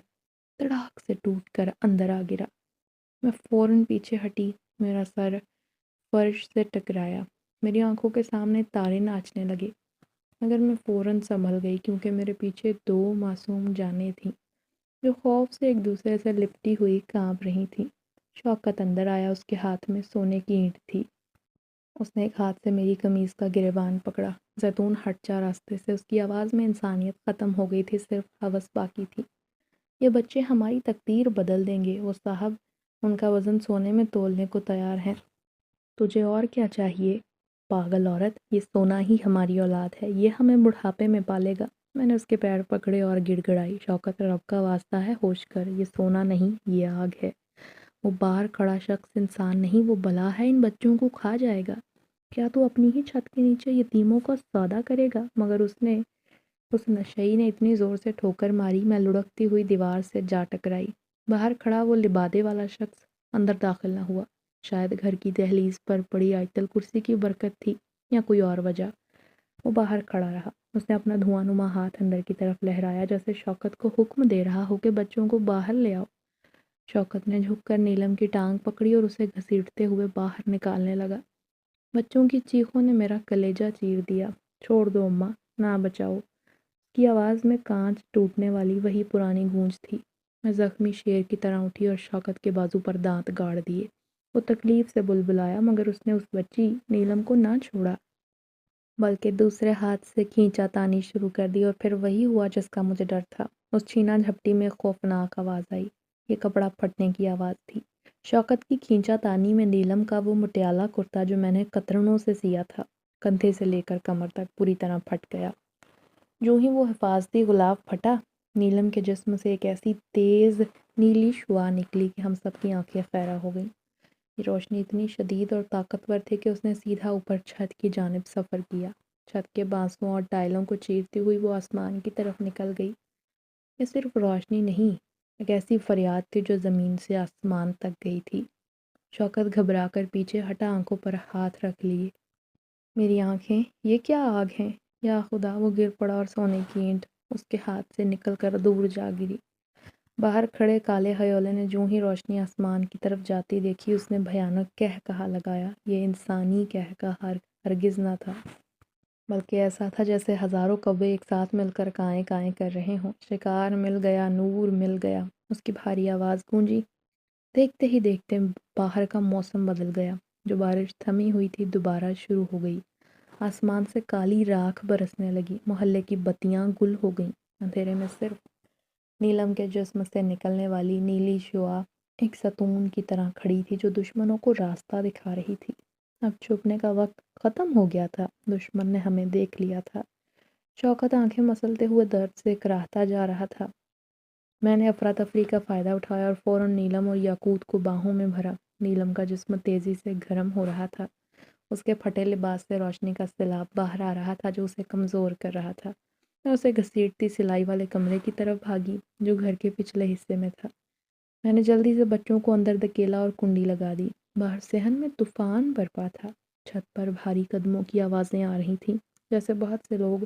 تڑاک سے ٹوٹ کر اندر آ گرا۔ میں فوراً پیچھے ہٹی، میرا سر فرش سے ٹکرایا، میری آنکھوں کے سامنے تارے ناچنے لگے، مگر میں فوراً سنبھل گئی، کیونکہ میرے پیچھے دو معصوم جانیں تھیں جو خوف سے ایک دوسرے سے لپٹی ہوئی کانپ رہی تھیں۔ شوکت اندر آیا، اس کے ہاتھ میں سونے کی اینٹ تھی۔ اس نے ایک ہاتھ سے میری قمیض کا گریبان پکڑا۔ زیتون ہٹ جا راستے سے، اس کی آواز میں انسانیت ختم ہو گئی تھی، صرف ہوس باقی تھی۔ یہ بچے ہماری تقدیر بدل دیں گے، وہ صاحب ان کا وزن سونے میں تولنے کو تیار ہیں۔ تجھے اور کیا چاہیے پاگل عورت، یہ سونا ہی ہماری اولاد ہے، یہ ہمیں بڑھاپے میں پالے گا۔ میں نے اس کے پیر پکڑے اور گڑ گڑائی، شوکت، رب کا واسطہ ہے ہوش کر، یہ سونا نہیں، یہ آگ ہے۔ وہ باہر کھڑا شخص انسان نہیں، وہ بلا ہے، ان بچوں کو کھا جائے گا۔ کیا تو اپنی ہی چھت کے نیچے یتیموں کا سودا کرے گا؟ مگر اس نشئی نے اتنی زور سے ٹھوکر ماری، میں لڑکتی ہوئی دیوار سے جا ٹکرائی۔ باہر کھڑا وہ لبادے والا شخص اندر داخل نہ ہوا۔ شاید گھر کی دہلیز پر پڑی آئیتل کرسی کی برکت تھی یا کوئی اور وجہ۔ وہ باہر کھڑا رہا۔ اس نے اپنا دھواں نما ہاتھ اندر کی طرف لہرایا، جیسے شوکت کو حکم دے رہا ہو کہ بچوں کو باہر لے آؤ۔ شوکت نے جھک کر نیلم کی ٹانگ پکڑی اور اسے گھسیٹتے ہوئے باہر نکالنے لگا۔ بچوں کی چیخوں نے میرا کلیجہ چیر دیا۔ چھوڑ دو اماں، نہ بچاؤ۔ اس کی آواز میں کانچ ٹوٹنے والی وہی پرانی گونج تھی۔ میں زخمی شیر کی طرح اٹھی اور شوکت کے بازو پر دانت گاڑ دیے۔ وہ تکلیف سے بلبلایا، مگر اس نے اس بچی نیلم کو نہ چھوڑا، بلکہ دوسرے ہاتھ سے کھینچا تانی شروع کر دی، اور پھر وہی ہوا جس کا مجھے ڈر تھا۔ اس چھینا جھپٹی میں خوفناک آواز آئی۔ یہ کپڑا پھٹنے کی آواز تھی۔ شوکت کی کھینچا تانی میں نیلم کا وہ مٹیالہ کرتا جو میں نے قطرنوں سے سیا تھا، کندھے سے لے کر کمر تک پوری طرح پھٹ گیا۔ جو ہی وہ حفاظتی غلاف پھٹا، نیلم کے جسم سے ایک ایسی تیز نیلی شعاع نکلی کہ ہم سب کی آنکھیں خیرہ ہو گئیں۔ یہ روشنی اتنی شدید اور طاقتور تھی کہ اس نے سیدھا اوپر چھت کی جانب سفر کیا۔ چھت کے بانسوں اور ٹائلوں کو چیرتی ہوئی وہ آسمان کی طرف نکل گئی۔ یہ صرف روشنی نہیں، ایک ایسی فریاد تھی جو زمین سے آسمان تک گئی تھی۔ شوکت گھبرا کر پیچھے ہٹا، آنکھوں پر ہاتھ رکھ لیے۔ میری آنکھیں، یہ کیا آگ ہیں؟ یا خدا! وہ گر پڑا اور سونے کی اینٹ اس کے ہاتھ سے نکل کر دور جا گری۔ باہر کھڑے کالے ہیولے نے جو ہی روشنی آسمان کی طرف جاتی دیکھی، اس نے بھیانک کہا لگایا۔ یہ انسانی کہا ہرگز نہ تھا، بلکہ ایسا تھا جیسے ہزاروں کوے ایک ساتھ مل کر کائیں کائیں کر رہے ہوں۔ شکار مل گیا، نور مل گیا، اس کی بھاری آواز گونجی۔ دیکھتے ہی دیکھتے باہر کا موسم بدل گیا۔ جو بارش تھمی ہوئی تھی دوبارہ شروع ہو گئی۔ آسمان سے کالی راکھ برسنے لگی، محلے کی بتیاں گل ہو گئیں۔ اندھیرے میں صرف نیلم کے جسم سے نکلنے والی نیلی شعاع ایک ستون کی طرح کھڑی تھی جو دشمنوں کو راستہ دکھا رہی تھی۔ اب چھپنے کا وقت ختم ہو گیا تھا، دشمن نے ہمیں دیکھ لیا تھا۔ شوکت آنکھیں مسلتے ہوئے درد سے کراہتا جا رہا تھا۔ میں نے افراتفری کا فائدہ اٹھایا اور فوراً نیلم اور یاقوت کو باہوں میں بھرا۔ نیلم کا جسم تیزی سے گرم ہو رہا تھا۔ اس کے پھٹے لباس سے روشنی کا سیلاب باہر آ رہا تھا جو اسے کمزور کر رہا تھا۔ میں اسے گھسیٹتی سلائی والے کمرے کی طرف بھاگی جو گھر کے پچھلے حصے میں تھا۔ میں نے جلدی سے بچوں کو اندر دھکیلا اور کنڈی لگا دی۔ باہر صحن میں طوفان برپا تھا۔ چھت پر بھاری قدموں کی آوازیں آ رہی تھیں، جیسے بہت سے لوگ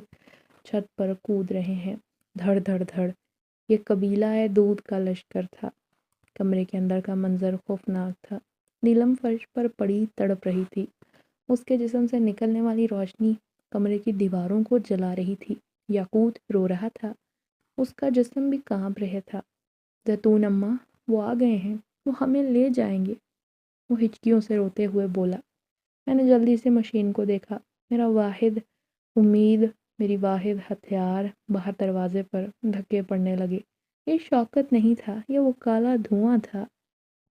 چھت پر کود رہے ہیں۔ دھڑ دھڑ دھڑ، یہ قبیلہ دودھ کا لشکر تھا۔ کمرے کے اندر کا منظر خوفناک تھا۔ نیلم فرش پر پڑی تڑپ رہی تھی۔ اس کے جسم سے نکلنے والی روشنی کمرے کی دیواروں کو جلا رہی تھی۔ یاقوت رو رہا تھا، اس کا جسم بھی کانپ رہا تھا۔ زیتون اماں، وہ آ گئے ہیں، وہ ہمیں لے جائیں گے، وہ ہچکیوں سے روتے ہوئے بولا۔ میں نے جلدی سے مشین کو دیکھا۔ میرا واحد امید، میری واحد ہتھیار باہر دروازے پر دھکے پڑنے لگے۔ یہ شوکت نہیں تھا، یہ وہ کالا دھواں تھا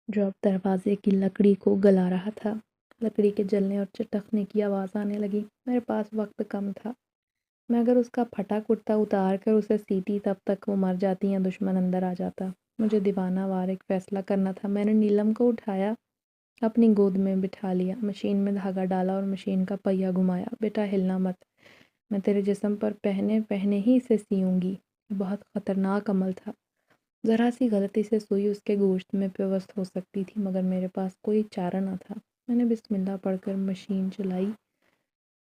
جو اب دروازے کی لکڑی کو گلا رہا تھا۔ لکڑی کے جلنے اور چٹکنے کی آواز آنے لگی۔ میرے پاس وقت کم تھا۔ میں اگر اس کا پھٹا کرتا اتار کر اسے سیتی تب تک وہ مر جاتی یا دشمن اندر آ جاتا۔ مجھے دیوانہ وار ایک فیصلہ کرنا تھا۔ میں نے نیلم کو اٹھایا، اپنی گود میں بٹھا لیا، مشین میں دھاگا ڈالا اور مشین کا پہیہ گھمایا۔ بیٹا ہلنا مت، میں تیرے جسم پر پہنے ہی اسے سیوں گی۔ یہ بہت خطرناک عمل تھا۔ ذرا سی غلطی سے سوئی اس کے گوشت میں پیوست ہو سکتی تھی، مگر میرے پاس کوئی چارہ نہ تھا۔ میں نے بسم اللہ پڑھ کر مشین چلائی۔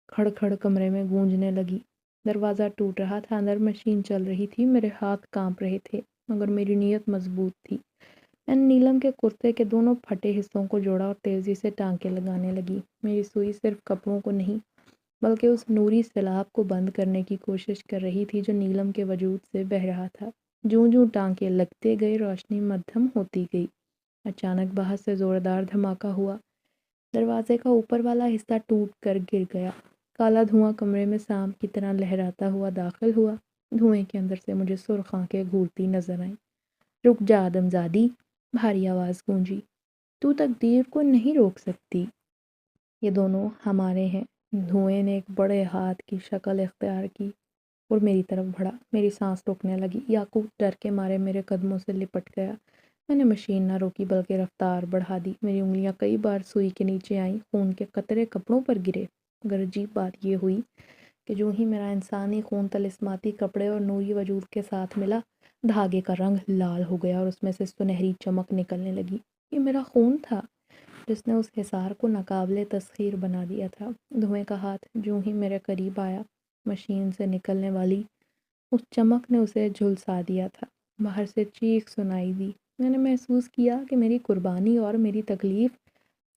کھڑ کھڑ کمرے میں گونجنے لگی۔ دروازہ ٹوٹ رہا تھا، اندر مشین چل رہی تھی، میرے ہاتھ کانپ رہے تھے، مگر میری نیت مضبوط تھی۔ میں نے نیلم کے کرتے کے دونوں پھٹے حصوں کو جوڑا اور تیزی سے ٹانکے لگانے لگی۔ میری سوئی صرف کپڑوں کو نہیں، بلکہ اس نوری سیلاب کو بند کرنے کی کوشش کر رہی تھی جو نیلم کے وجود سے بہہ رہا تھا۔ جوں جوں ٹانکے لگتے گئے روشنی مدھم ہوتی گئی۔ اچانک باہر سے زوردار دھماکہ ہوا۔ دروازے کا اوپر والا حصہ ٹوٹ کر گر گیا۔ کالا دھواں کمرے میں سانپ کی طرح لہراتا ہوا داخل ہوا۔ دھوئیں کے اندر سے مجھے سرخ آنکھیں گھورتی نظر آئیں۔ رک جا آدم زادی، بھاری آواز گونجی، تو تقدیر کو نہیں روک سکتی۔ یہ دونوں ہمارے ہیں۔ دھوئیں نے ایک بڑے ہاتھ کی شکل اختیار کی اور میری طرف بڑھا۔ میری سانس رکنے لگی۔ یاقوت ڈر کے مارے میرے قدموں سے لپٹ گیا۔ میں نے مشین نہ روکی بلکہ رفتار بڑھا دی۔ میری انگلیاں کئی بار سوئی کے نیچے آئیں، خون کے قطرے کپڑوں پر گرے، مگر عجیب بات یہ ہوئی کہ جو ہی میرا انسانی خون طلسماتی کپڑے اور نوری وجود کے ساتھ ملا، دھاگے کا رنگ لال ہو گیا اور اس میں سے سنہری چمک نکلنے لگی۔ یہ میرا خون تھا جس نے اس حصار کو ناقابل تسخیر بنا دیا تھا۔ دھوئیں کا ہاتھ جو ہی میرے قریب آیا، مشین سے نکلنے والی اس چمک نے اسے جھلسا دیا تھا۔ باہر سے چیخ سنائی دی۔ میں نے محسوس کیا کہ میری قربانی اور میری تکلیف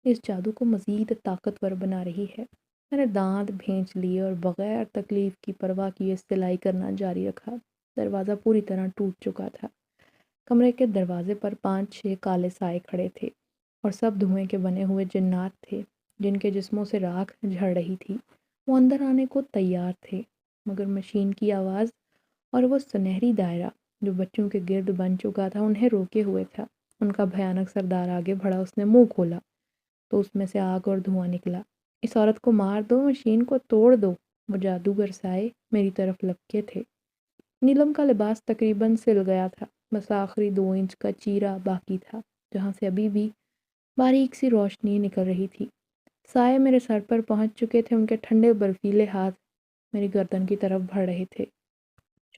اس جادو کو مزید طاقتور بنا رہی ہے۔ میں نے دانت بھینچ لیے اور بغیر تکلیف کی پرواہ کیے سلائی کرنا جاری رکھا۔ دروازہ پوری طرح ٹوٹ چکا تھا۔ کمرے کے دروازے پر 5-6 کالے سائے کھڑے تھے اور سب دھوئیں کے بنے ہوئے جنات تھے جن کے جسموں سے راکھ جھڑ رہی تھی۔ وہ اندر آنے کو تیار تھے، مگر مشین کی آواز اور وہ سنہری دائرہ جو بچوں کے گرد بن چکا تھا انہیں روکے ہوئے تھا۔ ان کا بھیانک سردار آگے بڑھا، اس نے منہ کھولا تو اس میں سے آگ اور دھواں نکلا۔ اس عورت کو مار دو، مشین کو توڑ دو۔ وہ جادوگر سائے میری طرف لپکے تھے۔ نیلم کا لباس تقریباً سل گیا تھا، بس آخری 2 انچ کا چیرہ باقی تھا جہاں سے ابھی بھی باریک سی روشنی نکل رہی تھی۔ سائے میرے سر پر پہنچ چکے تھے، ان کے ٹھنڈے برفیلے ہاتھ میری گردن کی طرف بڑھ رہے تھے۔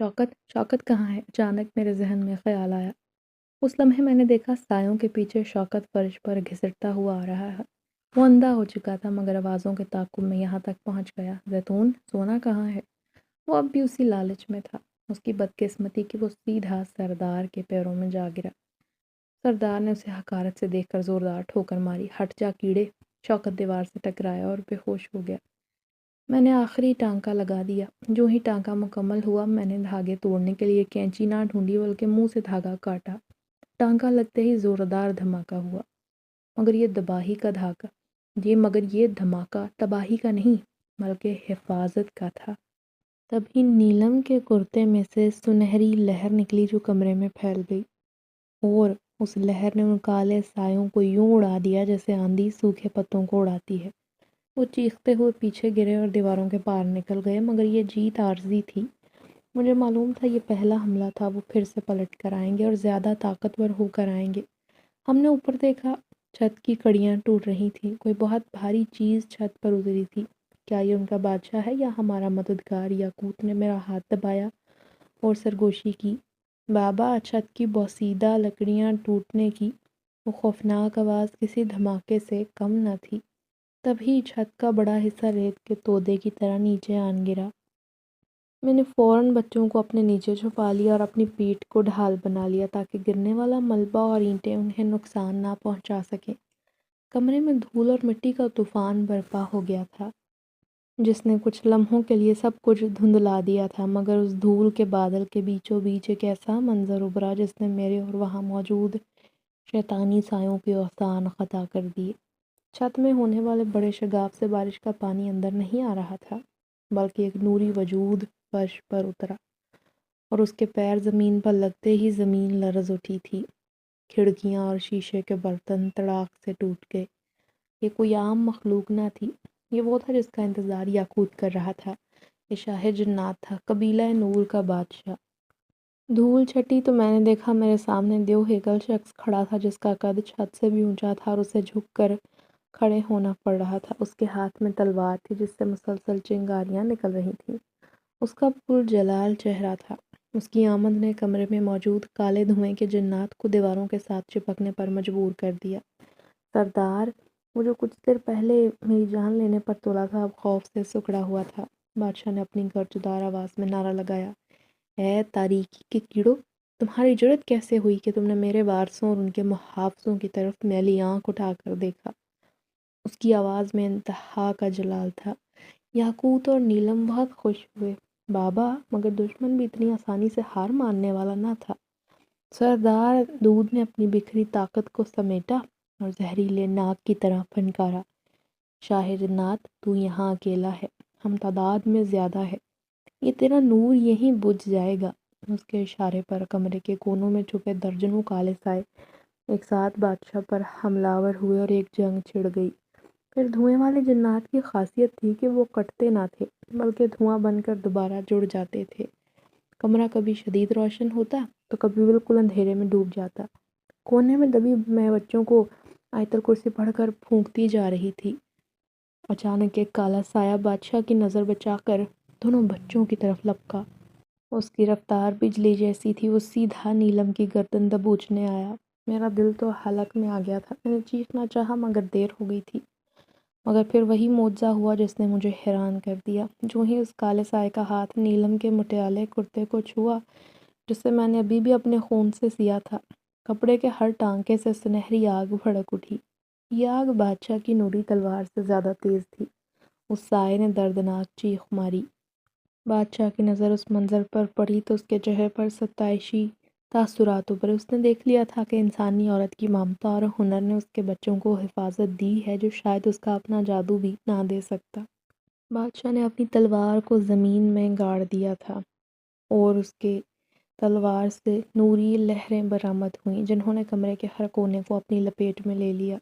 شوکت، شوکت کہاں ہے؟ اچانک میرے ذہن میں خیال آیا۔ اس لمحے میں نے دیکھا سایوں کے پیچھے شوکت فرش پر گھسٹتا ہوا آ رہا ہے۔ وہ اندھا ہو چکا تھا مگر آوازوں کے تعاقب میں یہاں تک پہنچ گیا۔ زیتون، سونا کہاں ہے؟ وہ اب بھی اسی لالچ میں تھا۔ اس کی بدقسمتی کہ وہ سیدھا سردار کے پیروں میں جا گرا۔ سردار نے اسے حقارت سے دیکھ کر زوردار ٹھوکر ماری۔ ہٹ جا کیڑے! شوکت دیوار سے ٹکرایا اور بے ہوش ہو گیا۔ میں نے آخری ٹانکا لگا دیا۔ جو ہی ٹانکا مکمل ہوا، میں نے دھاگے توڑنے کے لیے کینچی نہ ڈھونڈی بلکہ منہ سے دھاگا کاٹا۔ ٹانکا لگتے ہی زوردار دھماکہ ہوا، مگر یہ دھماکہ تباہی کا نہیں بلکہ حفاظت کا تھا۔ تبھی نیلم کے کرتے میں سے سنہری لہر نکلی جو کمرے میں پھیل گئی، اور اس لہر نے ان کالے سایوں کو یوں اڑا دیا جیسے آندھی سوکھے پتوں کو اڑاتی ہے۔ وہ چیختے ہوئے پیچھے گرے اور دیواروں کے پار نکل گئے، مگر یہ جیت عارضی تھی۔ مجھے معلوم تھا یہ پہلا حملہ تھا، وہ پھر سے پلٹ کر آئیں گے اور زیادہ طاقتور ہو کر آئیں گے۔ ہم نے اوپر دیکھا، چھت کی کڑیاں ٹوٹ رہی تھیں، کوئی بہت بھاری چیز چھت پر اتری تھی۔ کیا یہ ان کا بادشاہ ہے یا ہمارا مددگار؟ یاقوت نے میرا ہاتھ دبایا اور سرگوشی کی۔ بابا، چھت کی بوسیدہ لکڑیاں ٹوٹنے کی وہ خوفناک آواز کسی دھماکے سے کم نہ تھی۔ تبھی چھت کا بڑا حصہ ریت کے تودے کی طرح نیچے آن گرا۔ میں نے فوراً بچوں کو اپنے نیچے چھپا لیا اور اپنی پیٹھ کو ڈھال بنا لیا تاکہ گرنے والا ملبہ اور اینٹیں انہیں نقصان نہ پہنچا سکیں۔ کمرے میں دھول اور مٹی کا طوفان برپا ہو گیا تھا جس نے کچھ لمحوں کے لیے سب کچھ دھندلا دیا تھا، مگر اس دھول کے بادل کے بیچوں بیچ ایک ایسا منظر ابھرا جس نے میرے اور وہاں موجود شیطانی سایوں کے اوزان خطا کر دیے۔ چھت میں ہونے والے بڑے شگاف سے بارش کا پانی اندر نہیں آ رہا تھا بلکہ ایک نوری وجود فرش پر اترا اور اس کے پیر زمین پر لگتے ہی زمین لرز اٹھی تھی۔ کھڑکیاں اور شیشے کے برتن تڑاک سے ٹوٹ گئے۔ یہ کوئی عام مخلوق نہ تھی، یہ وہ تھا جس کا انتظار یاقوت کر رہا تھا۔ یہ شاہ جنات تھا، قبیلہ نور کا بادشاہ۔ دھول چھٹی تو میں نے دیکھا میرے سامنے دیو ہیکل شخص کھڑا تھا جس کا قد چھت سے بھی اونچا تھا اور اسے جھک کر کھڑے ہونا پڑ رہا تھا۔ اس کے ہاتھ میں تلوار تھی جس سے مسلسل چنگاریاں نکل رہی تھیں۔ اس کا پرجلال چہرہ تھا۔ اس کی آمد نے کمرے میں موجود کالے دھوئیں کے جنات کو دیواروں کے ساتھ چپکنے پر مجبور کر دیا۔ سردار، وہ جو کچھ دیر پہلے میری جان لینے پر تلا تھا، اب خوف سے سکڑا ہوا تھا۔ بادشاہ نے اپنی گرجدار آواز میں نعرہ لگایا، اے تاریکی کے کیڑوں، تمہاری جرت کیسے ہوئی کہ تم نے میرے وارثوں اور ان کے محافظوں کی طرف میلی آنکھ اٹھا کر دیکھا؟ اس کی آواز میں انتہا کا جلال تھا۔ یاقوت اور نیلم بہت خوش ہوئے۔ بابا، مگر دشمن بھی اتنی آسانی سے ہار ماننے والا نہ تھا۔ سردار دودھ نے اپنی بکھری طاقت کو سمیٹا اور زہریلے ناگ کی طرح پھنکارا، شاہ جنات، تو یہاں اکیلا ہے، ہم تعداد میں زیادہ ہے، یہ تیرا نور یہیں بجھ جائے گا۔ اس کے اشارے پر کمرے کے کونوں میں چھپے درجنوں کالے سائے ایک ساتھ بادشاہ پر حملہ آور ہوئے اور ایک جنگ چھڑ گئی۔ پھر دھوئیں والے جنات کی خاصیت تھی کہ وہ کٹتے نہ تھے بلکہ دھواں بن کر دوبارہ جڑ جاتے تھے۔ کمرہ کبھی شدید روشن ہوتا تو کبھی بالکل اندھیرے میں ڈوب جاتا۔ کونے میں دبی میں بچوں کو آیت الکرسی پڑھ کر پھونکتی جا رہی تھی۔ اچانک ایک کالا سایہ بادشاہ کی نظر بچا کر دونوں بچوں کی طرف لپکا۔ اس کی رفتار بجلی جیسی تھی، وہ سیدھا نیلم کی گردن دبوچنے آیا۔ میرا دل تو حلق میں آ گیا تھا، میں نے چیخنا چاہا مگر دیر ہو گئی تھی۔ مگر پھر وہی معجزہ ہوا جس نے مجھے حیران کر دیا۔ جو ہی اس کالے سائے کا ہاتھ نیلم کے مٹیالے کرتے کو چھوا جسے میں نے ابھی بھی اپنے خون سے سیا تھا، کپڑے کے ہر ٹانکے سے سنہری آگ بھڑک اٹھی۔ یہ آگ بادشاہ کی نوری تلوار سے زیادہ تیز تھی۔ اس سائے نے دردناک چیخ ماری۔ بادشاہ کی نظر اس منظر پر پڑی تو اس کے چہرے پر ستائشی تاثرات ابھرے۔ اس نے دیکھ لیا تھا کہ انسانی عورت کی ممتا اور ہنر نے اس کے بچوں کو حفاظت دی ہے جو شاید اس کا اپنا جادو بھی نہ دے سکتا۔ بادشاہ نے اپنی تلوار کو زمین میں گاڑ دیا تھا اور اس کے تلوار سے نوری لہریں برآمد ہوئیں جنہوں نے کمرے کے ہر کونے کو اپنی لپیٹ میں لے لیا۔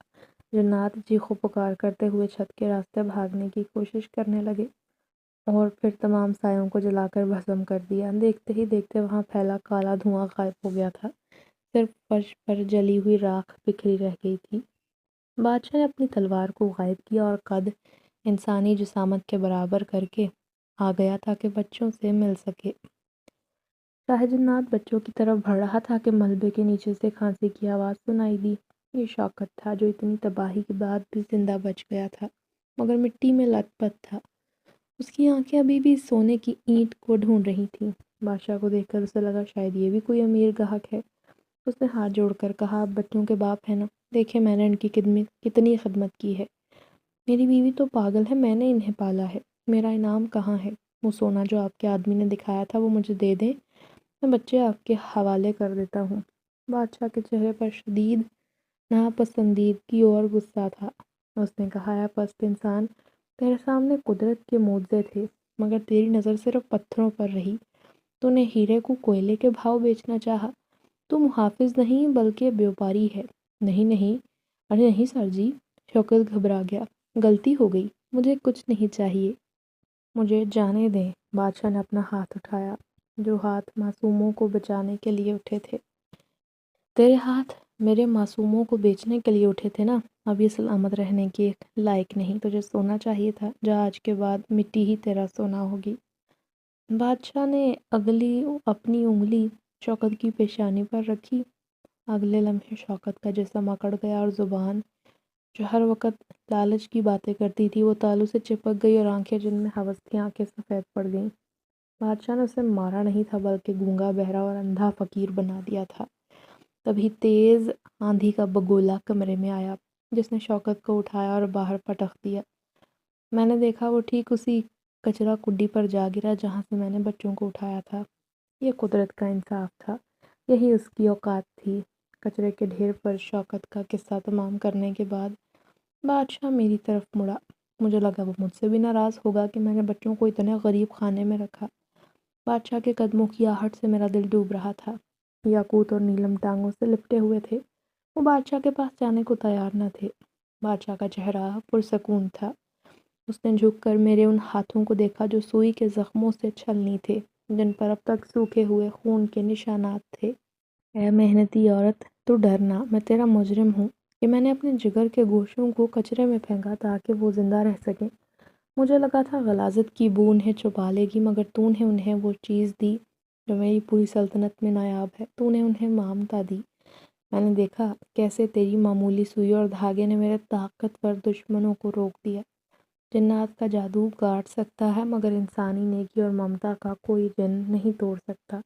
جنات چیخو پکار کرتے ہوئے چھت کے راستے بھاگنے کی کوشش کرنے لگے اور پھر تمام سایوں کو جلا کر بھسم کر دیا۔ دیکھتے ہی دیکھتے وہاں پھیلا کالا دھواں غائب ہو گیا تھا، صرف فرش پر جلی ہوئی راکھ بکھری رہ گئی تھی۔ بادشاہ نے اپنی تلوار کو غائب کیا اور قد انسانی جسامت کے برابر کر کے آ گیا تاکہ بچوں سے مل سکے۔ شاہ جنات بچوں کی طرف بڑھ رہا تھا کہ ملبے کے نیچے سے کھانسی کی آواز سنائی دی۔ یہ شوکت تھا جو اتنی تباہی کے بعد بھی زندہ بچ گیا تھا مگر مٹی میں لت پت تھا۔ اس کی آنکھیں ابھی بھی سونے کی اینٹ کو ڈھونڈ رہی تھیں۔ بادشاہ کو دیکھ کر اسے لگا شاید یہ بھی کوئی امیر گاہک ہے۔ اس نے ہاتھ جوڑ کر کہا، آپ بچوں کے باپ ہیں نا؟ دیکھیں میں نے ان کی کتنی خدمت کی ہے۔ میری بیوی تو پاگل ہے، میں نے انہیں پالا ہے۔ میرا انعام کہاں ہے؟ وہ سونا جو آپ کے آدمی نے دکھایا تھا وہ مجھے دے دیں، میں بچے آپ کے حوالے کر دیتا ہوں۔ بادشاہ کے چہرے پر شدید ناپسندیدگی اور غصہ تھا۔ اس نے کہا، اے پست انسان، تیرے سامنے قدرت کے معجزے تھے مگر تیری نظر صرف پتھروں پر رہی۔ تو نے ہیرے کو کوئلے کے بھاؤ بیچنا چاہا۔ تو محافظ نہیں بلکہ بیوپاری ہے۔ نہیں نہیں، ارے نہیں سر جی، شوکت گھبرا گیا۔ غلطی ہو گئی، مجھے کچھ نہیں چاہیے، مجھے جانے دیں۔ بادشاہ نے اپنا ہاتھ اٹھایا، جو ہاتھ معصوموں کو بچانے کے لیے اٹھے تھے۔ تیرے ہاتھ میرے معصوموں کو بیچنے کے لیے اٹھے تھے نا، اب یہ سلامت رہنے کے لائق نہیں، تجھے سونا چاہیے تھا، جا آج کے بعد مٹی ہی تیرا سونا ہوگی۔ بادشاہ نے اپنی انگلی شوکت کی پیشانی پر رکھی۔ اگلے لمحے شوکت کا جسم اکڑ گیا اور زبان جو ہر وقت لالچ کی باتیں کرتی تھی وہ تالو سے چپک گئی اور آنکھیں جن میں ہوس تھی آنکھیں سفید پڑ گئیں۔ بادشاہ نے اسے مارا نہیں تھا بلکہ گونگا بہرا اور اندھا فقیر بنا دیا تھا۔ تبھی تیز آندھی کا بگولا کمرے میں آیا جس نے شوکت کو اٹھایا اور باہر پٹخ دیا۔ میں نے دیکھا وہ ٹھیک اسی کچرا کڈی پر جا گرا جہاں سے میں نے بچوں کو اٹھایا تھا۔ یہ قدرت کا انصاف تھا، یہی اس کی اوقات تھی۔ کچرے کے ڈھیر پر شوکت کا قصہ تمام کرنے کے بعد بادشاہ میری طرف مڑا۔ مجھے لگا وہ مجھ سے بھی ناراض ہوگا کہ میں نے بچوں کو اتنے غریب خانے میں رکھا۔ بادشاہ کے قدموں کی آہٹ سے میرا دل ڈوب رہا تھا۔ یاقوت اور نیلم ٹانگوں سے لپٹے ہوئے تھے، وہ بادشاہ کے پاس جانے کو تیار نہ تھے۔ بادشاہ کا چہرہ پرسکون تھا۔ اس نے جھک کر میرے ان ہاتھوں کو دیکھا جو سوئی کے زخموں سے چھلنی تھے، جن پر اب تک سوکھے ہوئے خون کے نشانات تھے۔ اے محنتی عورت، تو ڈرنا، میں تیرا مجرم ہوں کہ میں نے اپنے جگر کے گوشوں کو کچرے میں پھینکا تاکہ وہ زندہ رہ سکیں۔ مجھے لگا تھا غلاظت کی بو انہیں چھپا لے گی مگر تو نے انہیں وہ چیز دی جو میری پوری سلطنت میں نایاب ہے، تو نے انہیں ممتا دی۔ میں نے دیکھا کیسے تیری معمولی سوئی اور دھاگے نے میرے طاقتور دشمنوں کو روک دیا۔ جنات کا جادو کاٹ سکتا ہے مگر انسانی نیکی اور ممتا کا کوئی جن نہیں توڑ سکتا۔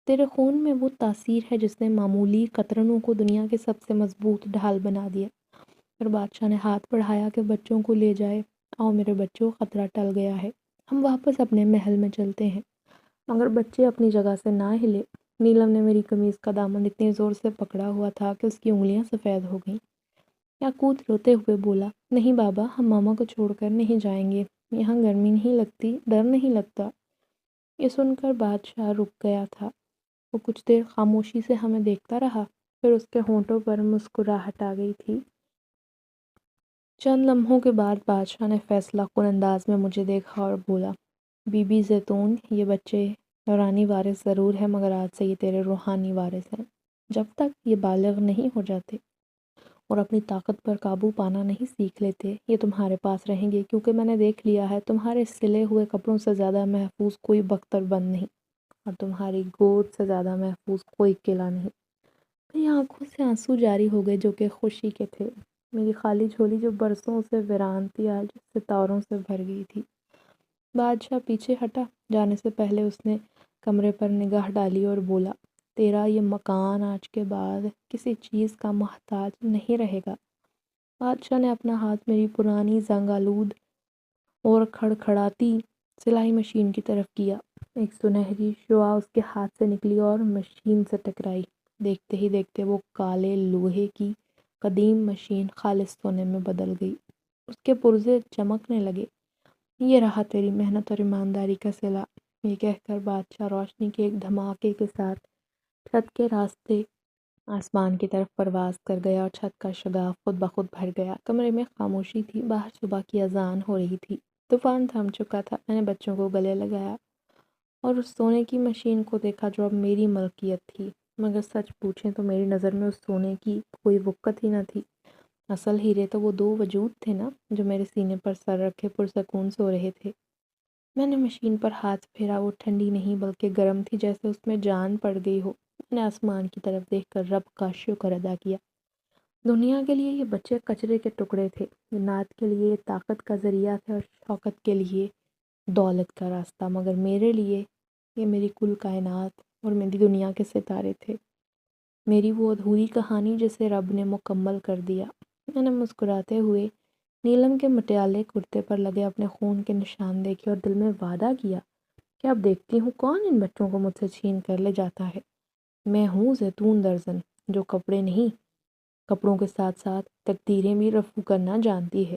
تیرے خون میں وہ تاثیر ہے جس نے معمولی قطرنوں کو دنیا کے سب سے مضبوط ڈھال بنا دیا۔ پھر بادشاہ نے ہاتھ بڑھایا کہ بچوں کو لے جائے۔ آؤ میرے بچوں، خطرہ ٹل گیا ہے، ہم واپس اپنے محل میں چلتے ہیں۔ مگر بچے اپنی جگہ سے نہ ہلے۔ نیلم نے میری قمیض کا دامن اتنی زور سے پکڑا ہوا تھا کہ اس کی انگلیاں سفید ہو گئیں۔ یاقوت روتے ہوئے بولا، نہیں بابا، ہم ماما کو چھوڑ کر نہیں جائیں گے، یہاں گرمی نہیں لگتی، ڈر نہیں لگتا۔ یہ سن کر بادشاہ رک گیا تھا۔ وہ کچھ دیر خاموشی سے ہمیں دیکھتا رہا، پھر اس کے ہونٹوں پر مسکراہٹ آ گئی تھی۔ چند لمحوں کے بعد بادشاہ نے فیصلہ کن انداز میں مجھے دیکھا اور بولا، بی بی زیتون، یہ بچے نورانی وارث ضرور ہے مگر آج سے یہ تیرے روحانی وارث ہیں۔ جب تک یہ بالغ نہیں ہو جاتے اور اپنی طاقت پر قابو پانا نہیں سیکھ لیتے، یہ تمہارے پاس رہیں گے، کیونکہ میں نے دیکھ لیا ہے تمہارے سلے ہوئے کپڑوں سے زیادہ محفوظ کوئی بختر بند نہیں، اور تمہاری گود سے زیادہ محفوظ کوئی قلعہ نہیں۔ میری آنکھوں سے آنسو جاری ہو گئے جو کہ خوشی کے تھے۔ میری خالی جھولی جو برسوں سے ویران تھی آج ستاروں سے بھر گئی تھی۔ بادشاہ پیچھے ہٹا، جانے سے پہلے اس نے کمرے پر نگاہ ڈالی اور بولا، تیرا یہ مکان آج کے بعد کسی چیز کا محتاج نہیں رہے گا۔ بادشاہ نے اپنا ہاتھ میری پرانی زنگ آلود اور کھڑکھڑاتی سلائی مشین کی طرف کیا۔ ایک سنہری شعاع اس کے ہاتھ سے نکلی اور مشین سے ٹکرائی۔ دیکھتے ہی دیکھتے وہ کالے لوہے کی قدیم مشین خالص سونے میں بدل گئی۔ اس کے پرزے چمکنے لگے۔ یہ رہا تیری محنت اور ایمانداری کا صلہ۔ یہ کہہ کر بادشاہ روشنی کے ایک دھماکے کے ساتھ چھت کے راستے آسمان کی طرف پرواز کر گیا اور چھت کا شگاف خود بخود بھر گیا۔ کمرے میں خاموشی تھی، باہر صبح کی اذان ہو رہی تھی، طوفان تھم چکا تھا۔ میں نے بچوں کو گلے لگایا اور اس سونے کی مشین کو دیکھا جو اب میری ملکیت تھی، مگر سچ پوچھیں تو میری نظر میں اس سونے کی کوئی وقت ہی نہ تھی۔ اصل ہیرے تو وہ دو وجود تھے نا جو میرے سینے پر سر رکھے پرسکون سو رہے تھے۔ میں نے مشین پر ہاتھ پھیرا، وہ ٹھنڈی نہیں بلکہ گرم تھی، جیسے اس میں جان پڑ گئی ہو۔ میں نے آسمان کی طرف دیکھ کر رب کا شکر ادا کیا۔ دنیا کے لیے یہ بچے کچرے کے ٹکڑے تھے، جنات کے لیے یہ طاقت کا ذریعہ تھے اور شوکت کے لیے دولت کا راستہ، مگر میرے لیے یہ میری کل کائنات اور میری دنیا کے ستارے تھے، میری وہ ادھوری کہانی جسے رب نے مکمل کر دیا۔ میں نے مسکراتے ہوئے نیلم کے مٹیالے کرتے پر لگے اپنے خون کے نشان دیکھے اور دل میں وعدہ کیا کہ اب دیکھتی ہوں کون ان بچوں کو مجھ سے چھین کر لے جاتا ہے۔ میں ہوں زیتون درزن جو کپڑے نہیں، کپڑوں کے ساتھ ساتھ تقدیریں بھی رفو کرنا جانتی ہے۔